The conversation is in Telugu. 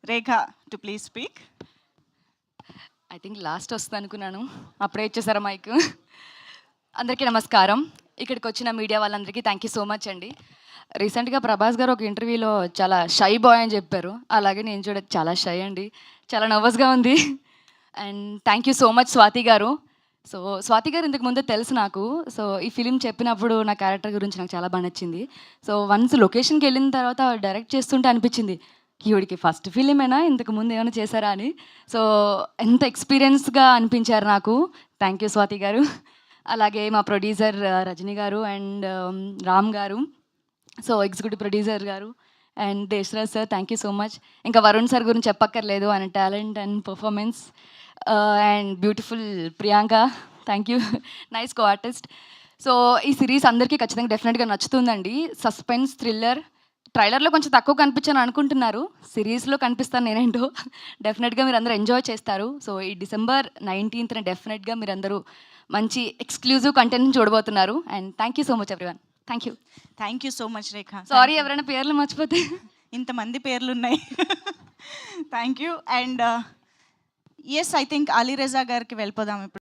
Rekha to please speak. I think last వస్తుంది అనుకున్నాను, అప్పుడే ఇచ్చేసారా మైక్. అందరికీ నమస్కారం. ఇక్కడికి వచ్చిన మీడియా వాళ్ళందరికీ థ్యాంక్ యూ సో మచ్ అండి. రీసెంట్గా ప్రభాస్ గారు ఒక ఇంటర్వ్యూలో చాలా షై బాయ్ అని చెప్పారు. అలాగే నేను చూడ చాలా షై అండి, చాలా నర్వస్గా ఉంది. And thank you so much Swathi గారు. సో స్వాతి గారు ఇంతకు ముందే తెలుసు నాకు. సో ఈ ఫిలిం చెప్పినప్పుడు నా క్యారెక్టర్ గురించి నాకు చాలా బాగా నచ్చింది. సో వన్స్ లొకేషన్కి వెళ్ళిన తర్వాత డైరెక్ట్ చేస్తుంటే అనిపించింది, ఈవిడికి ఫస్ట్ ఫిలిమేనా, ఇంతకు ముందు ఏమైనా చేశారా అని. సో ఎంత ఎక్స్పీరియన్స్గా అనిపించారు నాకు. థ్యాంక్ యూ స్వాతి గారు. అలాగే మా ప్రొడ్యూసర్ రజనీ గారు and Ram garu, so executive producer garu and Desharaj sir, thank you so much. ఇంకా వరుణ్ సార్ గురించి చెప్పక్కర్లేదు, ఆయన talent and performance. And beautiful Priyanka, thank you, nice co artist. So ఈ సిరీస్ అందరికీ ఖచ్చితంగా డెఫినెట్గా నచ్చుతుందండి. Suspense thriller. ట్రైలర్లో కొంచెం తక్కువ కనిపించాను అనుకుంటున్నారు, సిరీస్లో కనిపిస్తాను నేనేంటో. డెఫినెట్గా మీరు అందరూ ఎంజాయ్ చేస్తారు. సో ఈ December 19th డెఫినెట్గా మీరు అందరూ మంచి ఎక్స్క్లూజివ్ కంటెంట్ని చూడబోతున్నారు. And thank you so much everyone. Thank you. Thank you so much, Rekha. Sorry ఎవరైనా పేర్లు మర్చిపోతే. ఇంతమంది పేర్లు ఉన్నాయి. Thank you. And yes, I think Ali Raza గారికి వెళ్ళిపోదాం ఇప్పుడు.